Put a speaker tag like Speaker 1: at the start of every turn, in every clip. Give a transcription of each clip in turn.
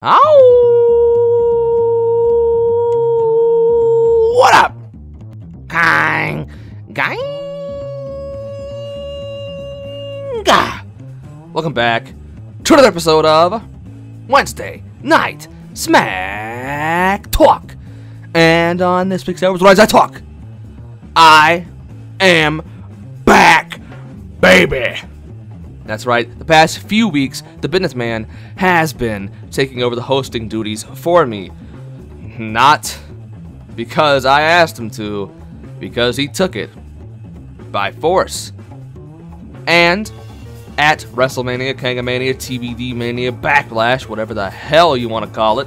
Speaker 1: Oh, what up? Kang. Welcome back to another episode of Wednesday Night SmackTalk. And on this week's episode, as I talk, I am back, baby. That's right, the past few weeks, the Bidneth man has been taking over the hosting duties for me. Not because I asked him to, because he took it by force. And at Wrestlemania, Kangamania, TBD Mania, Backlash, whatever the hell you want to call it,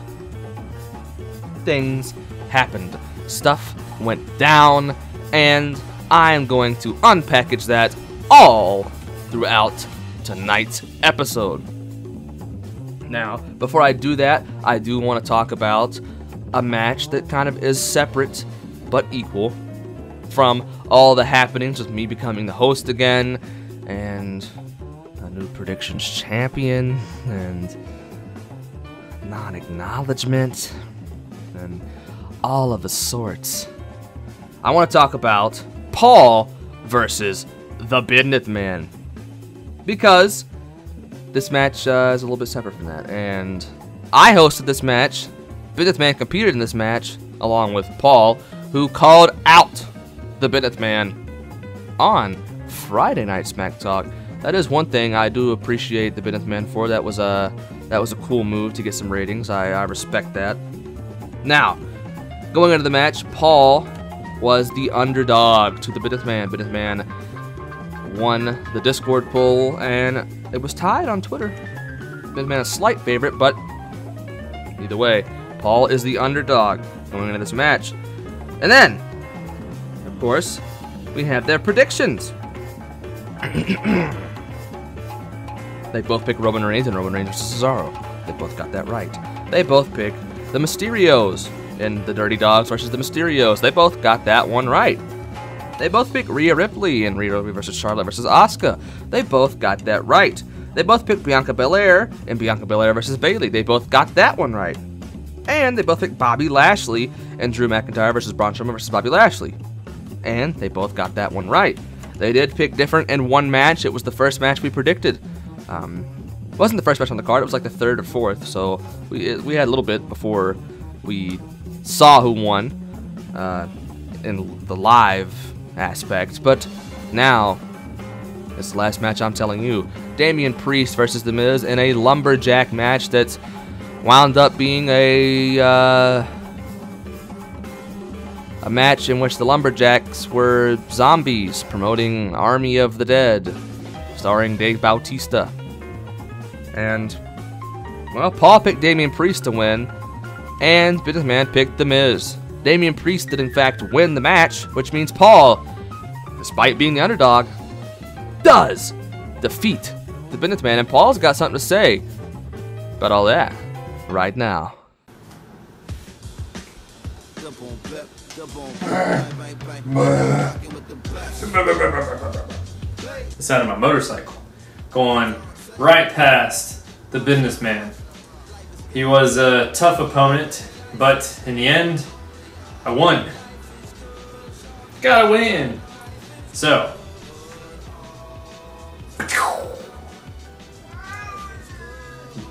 Speaker 1: things happened. Stuff went down, and I am going to unpackage that all throughout tonight's episode. Now, before I do that, I do want to talk about a match that kind of is separate but equal from all the happenings with me becoming the host again, and a new predictions champion, and non-acknowledgement, and all of the sorts. I want to talk about Paul versus the Bidneth man, because this match is a little bit separate from that, and I hosted this match. Bidneth man competed in this match along with Paul, who called out the Bidneth man on Friday Night SmackTalk. That is one thing I do appreciate the Bidneth man for. That was a cool move to get some ratings. I respect that. Now, going into the match, Paul was the underdog to the Bidneth man. Bidneth man won the Discord poll, and it was tied on Twitter. Bidneth man a slight favorite, but either way, Paul is the underdog going into this match. And then, of course, we have their predictions. They both picked Roman Reigns and Roman Reigns versus Cesaro. They both got that right. They both picked the Mysterios and the Dirty Dogs versus the Mysterios. They both got that one right. They both picked Rhea Ripley and Rhea Ripley versus Charlotte versus Asuka. They both got that right. They both picked Bianca Belair and Bianca Belair versus Bayley. They both got that one right. And they both picked Bobby Lashley and Drew McIntyre versus Braun Strowman versus Bobby Lashley. And they both got that one right. They did pick different in one match. It was the first match we predicted. It wasn't the first match on the card. It was like the third or fourth. So we had a little bit before we saw who won in the live aspect. But now, it's the last match I'm telling you. Damian Priest versus The Miz in a lumberjack match that's wound up being a match in which the Lumberjacks were zombies, promoting Army of the Dead, starring Dave Bautista. And, well, Paul picked Damian Priest to win, and Bidneth man picked The Miz. Damian Priest did in fact win the match, which means Paul, despite being the underdog, does defeat the Bidneth man, and Paul's got something to say about all that right now.
Speaker 2: The sound of my motorcycle going right past the Bidneth man. He was a tough opponent, but in the end, I won. Gotta win. So,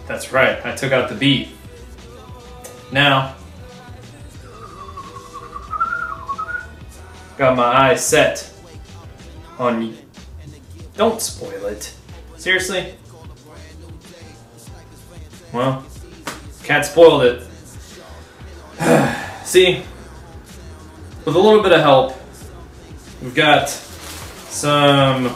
Speaker 2: that's right, I took out the beat. Now, got my eyes set on you. Don't spoil it. Seriously? Well, Cat spoiled it. See, with a little bit of help, we've got some,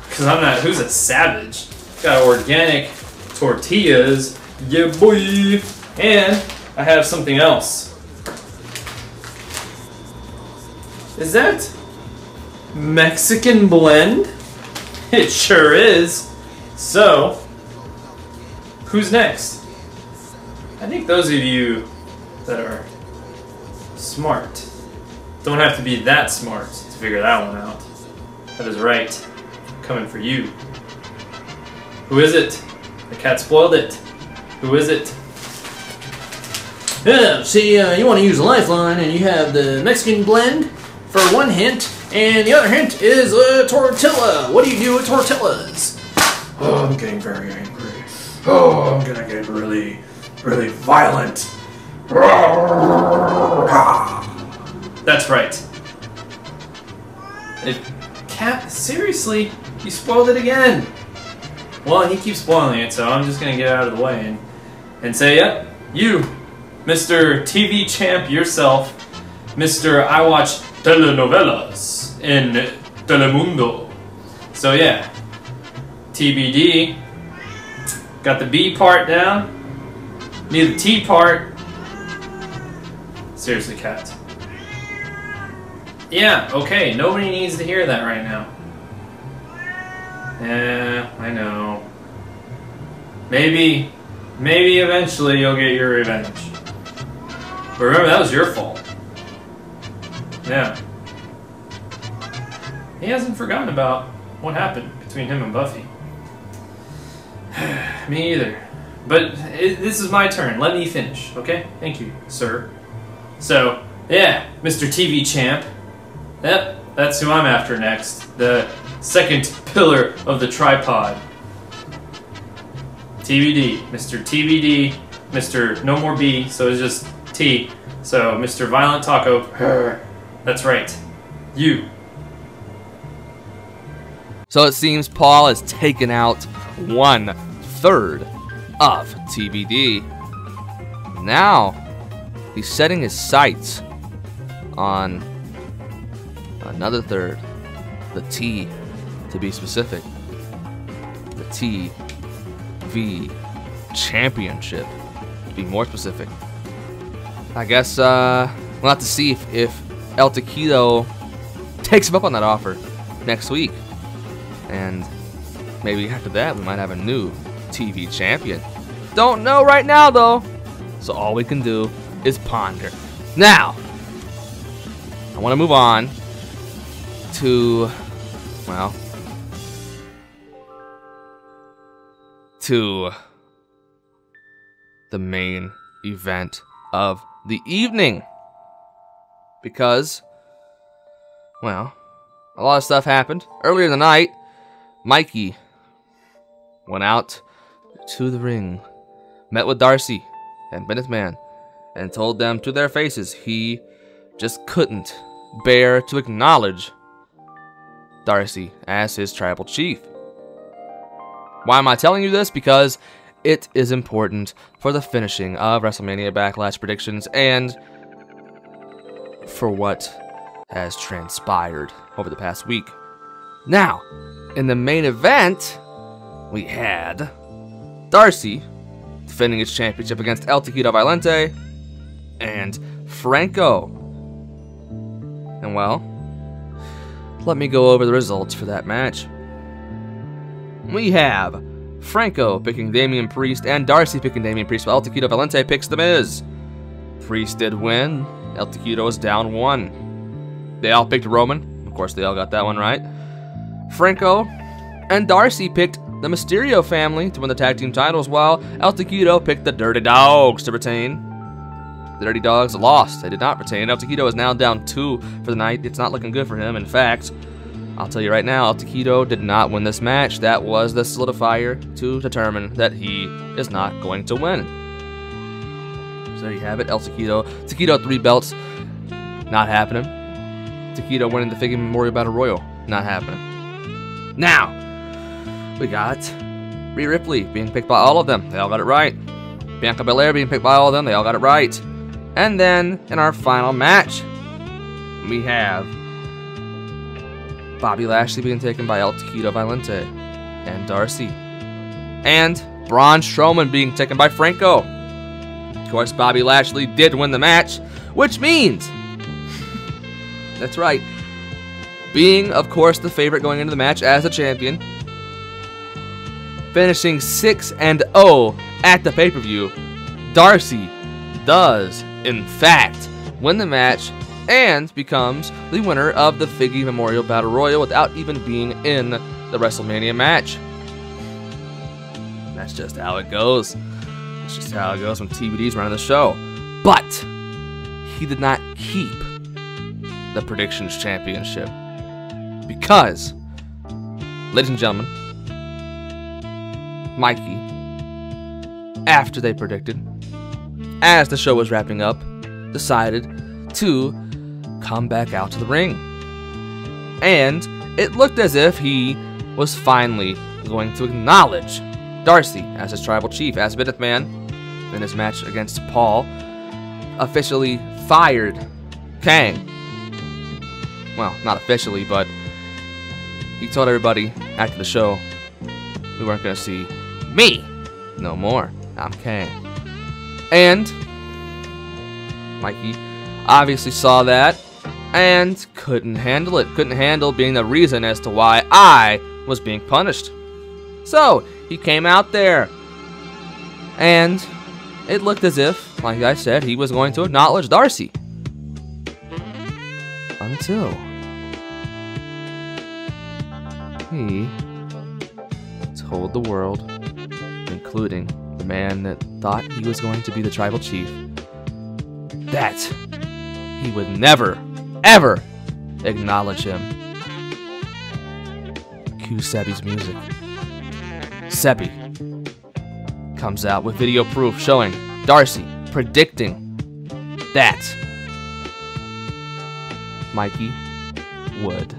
Speaker 2: because I'm not, who's a savage? Got organic tortillas, yeah boy, and I have something else. Is that Mexican blend? It sure is. So, who's next? I think those of you that are smart don't have to be that smart to figure that one out. That is right. Coming for you. Who is it? The cat spoiled it. Who is it? Yeah, see, you want to use a lifeline, and you have the Mexican blend for one hint, and the other hint is a tortilla. What do you do with tortillas?
Speaker 3: Oh, I'm getting very angry. Oh, I'm gonna get really, really violent.
Speaker 2: That's right. Cat, seriously, you spoiled it again. Well, he keeps spoiling it, so I'm just gonna get out of the way and say, yep, you, Mr. TV champ yourself, Mr. I watch telenovelas in Telemundo. So yeah, TBD. Got the B part down. Need the T part. Seriously, Cat. Yeah, okay, nobody needs to hear that right now. Yeah, I know. Maybe eventually you'll get your revenge. But remember, that was your fault. Yeah. He hasn't forgotten about what happened between him and Buffy. Me either. But this is my turn. Let me finish, okay? Thank you, sir. So, yeah, Mr. TV champ. Yep, that's who I'm after next. The second pillar of the tripod. TBD. Mr. TBD. Mr. No more B, so it's just T. So, Mr. Violent Taco. That's right. You.
Speaker 1: So it seems Paul has taken out 1/3 of TBD. Now, he's setting his sights on another third, the T, to be specific. The TV Championship, to be more specific. I guess we'll have to see if El Taquito takes him up on that offer next week. And maybe after that, we might have a new TV champion. Don't know right now, though. So all we can do is ponder. Now, I want to move on to, well, to the main event of the evening. Because, well, a lot of stuff happened. Earlier in the night, Mikey went out to the ring, met with Darcy and Bidneth Man, and told them to their faces he just couldn't bear to acknowledge Darcy as his tribal chief. Why am I telling you this? Because it is important for the finishing of WrestleMania Backlash predictions and for what has transpired over the past week. Now, in the main event, we had Darcy defending his championship against El Taquito Violente and Franco. And well, let me go over the results for that match. We have Franco picking Damian Priest and Darcy picking Damian Priest, while El Taquito Violente picks The Miz. Priest did win. El Taquito is down 1. They all picked Roman. Of course, they all got that one right. Franco and Darcy picked the Mysterio family to win the tag team titles, while El Taquito picked the Dirty Dogs to retain. The Dirty Dogs lost. They did not retain. El Taquito is now down 2 for the night. It's not looking good for him. In fact, I'll tell you right now, El Taquito did not win this match. That was the solidifier to determine that he is not going to win. So there you have it, El Taquito. Taquito 3 belts, not happening. Taquito winning the Figure Memorial Battle Royal, not happening. Now, we got Rhea Ripley being picked by all of them. They all got it right. Bianca Belair being picked by all of them. They all got it right. And then, in our final match, we have Bobby Lashley being taken by El Taquito Violente and Darcy. And Braun Strowman being taken by Franco. Of course, Bobby Lashley did win the match, which means, that's right, being, of course, the favorite going into the match as the champion, finishing 6-0 at the pay-per-view, Darcy does, in fact, win the match and becomes the winner of the Figgy Memorial Battle Royal without even being in the WrestleMania match. That's just how it goes. That's just how it goes when TBD's running the show. But he did not keep the Predictions Championship because, ladies and gentlemen, Mikey, after they predicted, as the show was wrapping up, decided to come back out to the ring. And it looked as if he was finally going to acknowledge Darcy as his tribal chief, as Bidneth Man, in his match against Paul, officially fired Kang. Well, not officially, but he told everybody after the show we weren't going to see me no more. I'm Kang. And Mikey obviously saw that and couldn't handle it. Couldn't handle being the reason as to why I was being punished. So he came out there, and it looked as if, like I said, he was going to acknowledge Darcy. Until he told the world, including the man that thought he was going to be the tribal chief, that he would never, ever acknowledge him. Cue Chebby's music. Chebby comes out with video proof showing Darcy predicting that Mikey would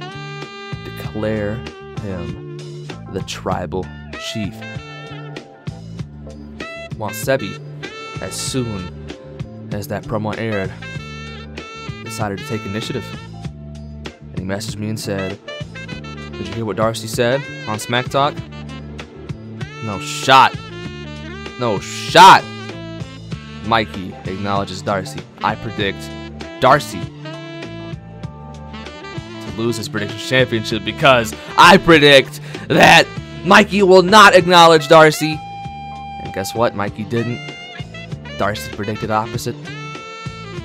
Speaker 1: declare him the tribal chief. While Chebby, as soon as that promo aired, decided to take initiative. And he messaged me and said, "Did you hear what Darcy said on SmackTalk? No shot. No shot." Mikey acknowledges Darcy. I predict Darcy to lose his Predictions Championship because I predict that Mikey will not acknowledge Darcy. And guess what? Mikey didn't. Darcy predicted opposite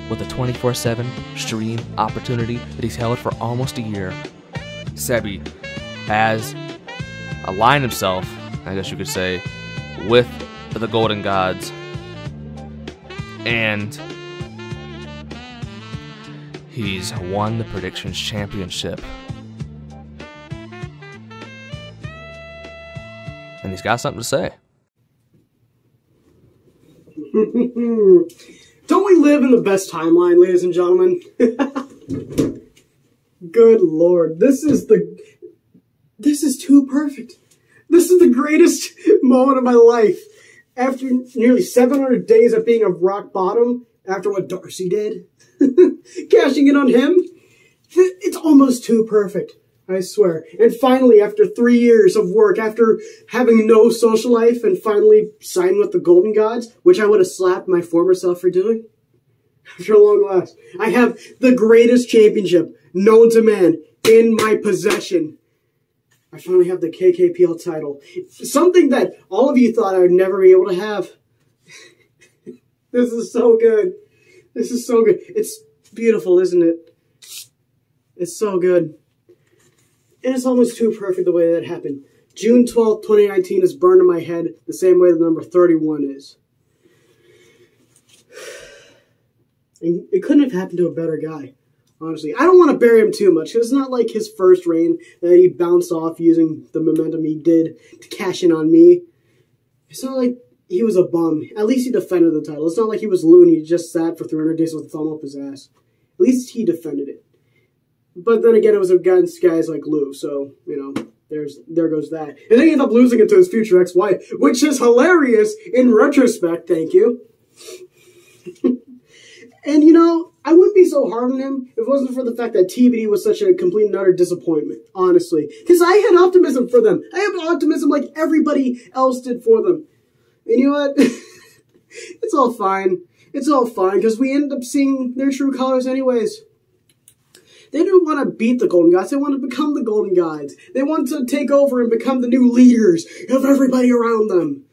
Speaker 1: with a 24/7 stream opportunity that he's held for almost a year. Chebby has aligned himself, I guess you could say, with the Golden Gods, and he's won the Predictions Championship. And he's got something to say.
Speaker 4: Don't we live in the best timeline, ladies and gentlemen? Good Lord, this is too perfect. This is the greatest moment of my life. After nearly 700 days of being at rock bottom, after what Darcy did, cashing in on him, it's almost too perfect, I swear. And finally, after 3 years of work, after having no social life, and finally signing with the Golden Gods, which I would have slapped my former self for doing, after a long last, I have the greatest championship known to man in my possession. I finally have the KKPL title. Something that all of you thought I would never be able to have. This is so good. This is so good. It's beautiful, isn't it? It's so good. And it's almost too perfect the way that happened. June 12th, 2019 is burned in my head the same way the number 31 is. And it couldn't have happened to a better guy. Honestly, I don't want to bury him too much, because it's not like his first reign that he bounced off using the momentum he did to cash in on me. It's not like he was a bum. At least he defended the title. It's not like he was Lou and he just sat for 300 days with a thumb up his ass. At least he defended it. But then again, it was against guys like Lou, so, you know, there goes that. And then he ended up losing it to his future ex-wife, which is hilarious in retrospect, thank you. And, you know, I wouldn't be so hard on him if it wasn't for the fact that TBD was such a complete and utter disappointment, honestly. Because I had optimism for them. I have optimism like everybody else did for them. And you know what? It's all fine. It's all fine, because we ended up seeing their true colors anyways. They didn't want to beat the Golden Gods. They wanted to become the Golden Gods. They wanted to take over and become the new leaders of everybody around them.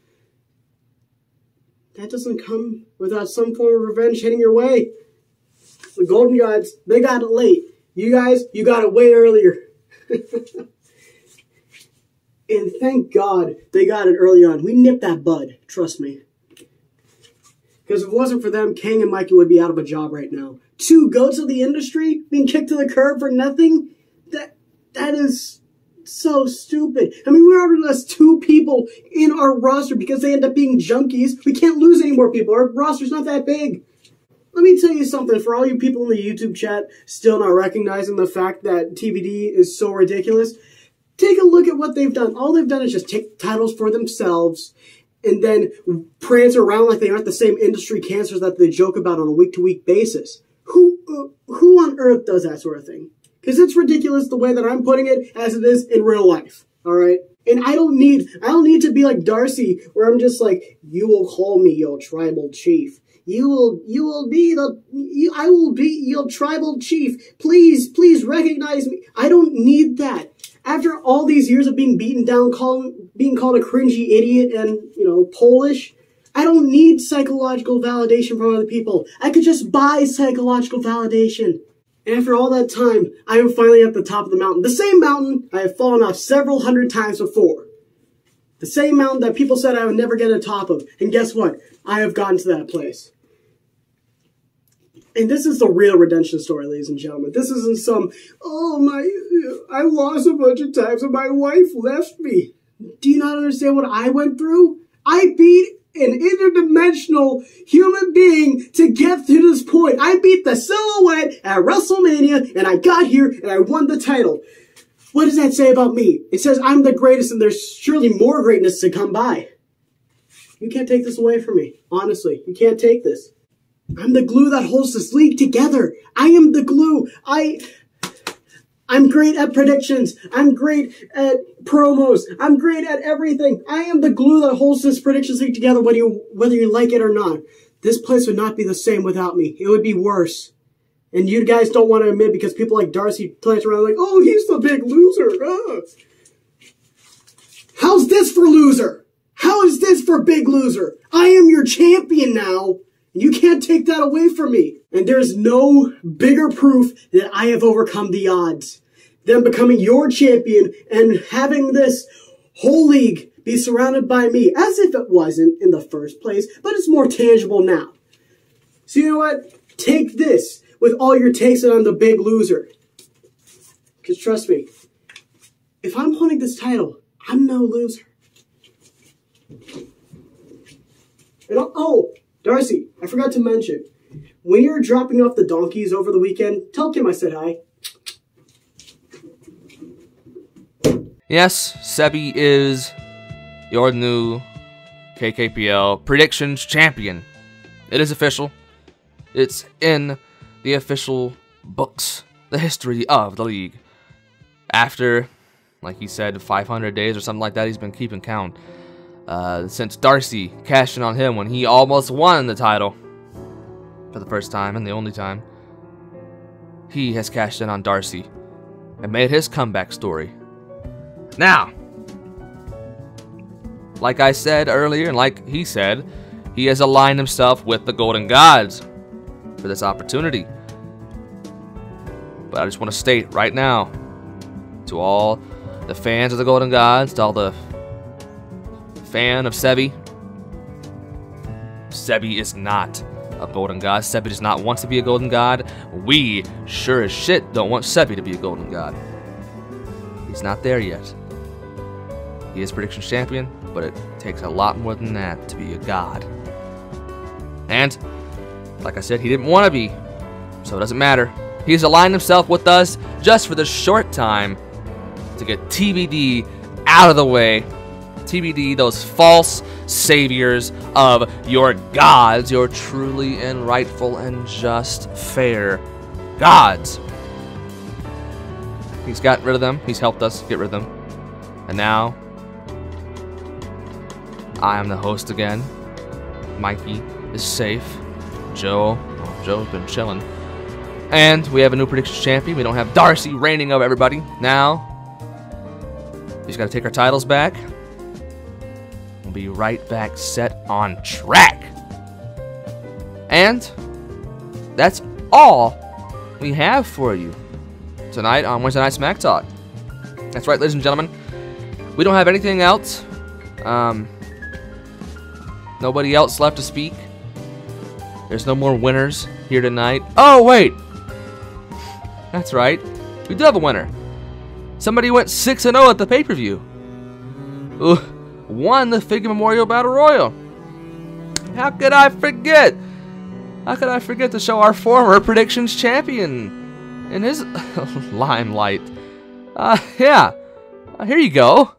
Speaker 4: That doesn't come without some form of revenge hitting your way. The Golden Gods, they got it late. You guys, you got it way earlier. And thank God they got it early on. We nipped that bud, trust me. Because if it wasn't for them, Kang and Mikey would be out of a job right now. 2 goats of the industry being kicked to the curb for nothing? That is so stupid. I mean, we already lost 2 people in our roster because they end up being junkies. We can't lose any more people. Our roster's not that big. Let me tell you something. For all you people in the YouTube chat still not recognizing the fact that TBD is so ridiculous, take a look at what they've done. All they've done is just take titles for themselves and then prance around like they aren't the same industry cancers that they joke about on a week-to-week basis. Who on earth does that sort of thing? Because it's ridiculous the way that I'm putting it as it is in real life, all right? And I don't need to be like Darcy, where I'm just like, you will call me your tribal chief. I will be your tribal chief. Please recognize me. I don't need that. After all these years of being beaten down, being called a cringy idiot and, Polish, I don't need psychological validation from other people. I could just buy psychological validation. And after all that time, I am finally at the top of the mountain. The same mountain I have fallen off several hundred times before. The same mountain that people said I would never get to the top of. And guess what? I have gotten to that place. And this is the real redemption story, ladies and gentlemen. This isn't some, I lost a bunch of times and my wife left me. Do you not understand what I went through? I beat an interdimensional human being to get to this point. I beat the Silhouette at WrestleMania, and I got here, and I won the title. What does that say about me? It says I'm the greatest, and there's surely more greatness to come by. You can't take this away from me. Honestly, you can't take this. I'm the glue that holds this league together. I am the glue. I'm great at predictions. I'm great at promos. I'm great at everything. I am the glue that holds this predictions league together, whether you like it or not. This place would not be the same without me. It would be worse. And you guys don't want to admit because people like Darcy play around like, oh, he's the big loser. How's this for loser? How is this for big loser? I am your champion now. You can't take that away from me. And there's no bigger proof that I have overcome the odds than becoming your champion and having this whole league be surrounded by me, as if it wasn't in the first place, but it's more tangible now. So you know what? Take this with all your takes that I'm the big loser. Because trust me, if I'm holding this title, I'm no loser. And Darcy, I forgot to mention, when you're dropping off the donkeys over the weekend, tell Kim I said hi.
Speaker 1: Yes, Chebby is your new KKPL Predictions Champion. It is official. It's in the official books, the history of the league. After, like he said, 500 days or something like that, he's been keeping count. Since Darcy cashed in on him when he almost won the title for the first time and the only time, he has cashed in on Darcy and made his comeback story. Now, like I said earlier and like he said, he has aligned himself with the Golden Gods for this opportunity. But I just want to state right now to all the fans of the Golden Gods, to all the fan of Chebby, Chebby is not a Golden God. Chebby does not want to be a Golden God. We sure as shit don't want Chebby to be a Golden God. He's not there yet. He is Predictions Champion, but it takes a lot more than that to be a god. And, like I said, he didn't want to be, so it doesn't matter. He's aligned himself with us just for the short time to get TBD out of the way. TBD, those false saviors of your gods, your truly and rightful and just fair gods. He's gotten rid of them. He's helped us get rid of them. And now, I am the host again. Mikey is safe. Joe's been chilling. And we have a new Predictions Champion. We don't have Darcy reigning over everybody. Now, we just got to take our titles back. We'll be right back set on track. And that's all we have for you tonight on Wednesday Night SmackTalk. That's right, ladies and gentlemen. We don't have anything else. Nobody else left to speak. There's no more winners here tonight. Oh, wait. That's right. We do have a winner. Somebody went 6-0 at the pay-per-view. Won the Figure Memorial Battle Royal. How could I forget? How could I forget to show our former predictions champion in his limelight? Yeah. Here you go.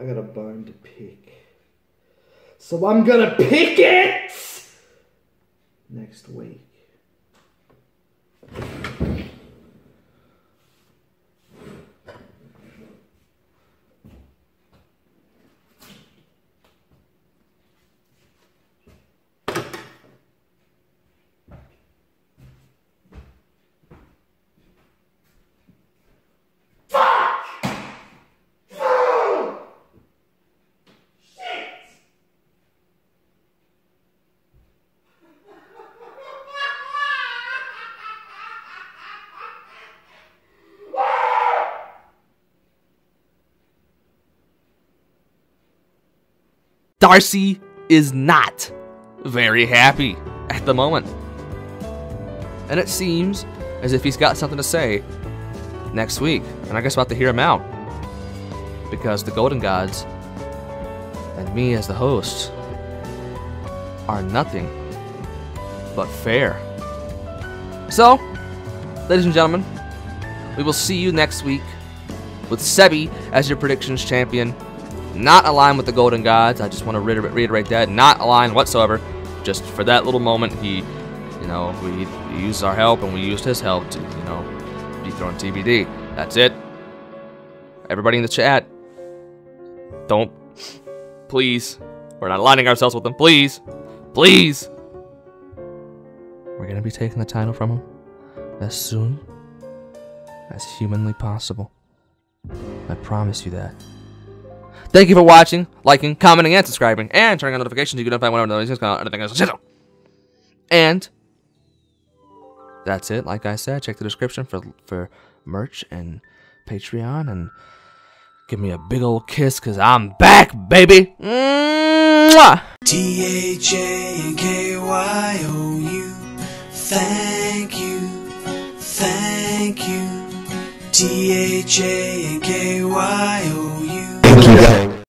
Speaker 3: I got a bone to pick. So I'm gonna pick it next week.
Speaker 1: Darcy is not very happy at the moment. And it seems as if he's got something to say next week. And I guess we'll have to hear him out. Because the Golden Gods and me as the host are nothing but fair. So, ladies and gentlemen, we will see you next week with Chebby as your predictions champion. Not aligned with the Golden Gods. I just want to reiterate that. Not aligned whatsoever. Just for that little moment, he used our help and we used his help to, dethrone TBD. That's it. Everybody in the chat, don't, please. We're not aligning ourselves with them. Please. Please. We're going to be taking the title from him as soon as humanly possible. I promise you that. Thank you for watching, liking, commenting, and subscribing, and turning on notifications so you can notify whenever the news comes out. And that's it. Like I said, check the description for merch and Patreon, and give me a big old kiss, because I'm back, baby! Mwah!
Speaker 5: THANKYOU, thank you, thank you. THANKYOU.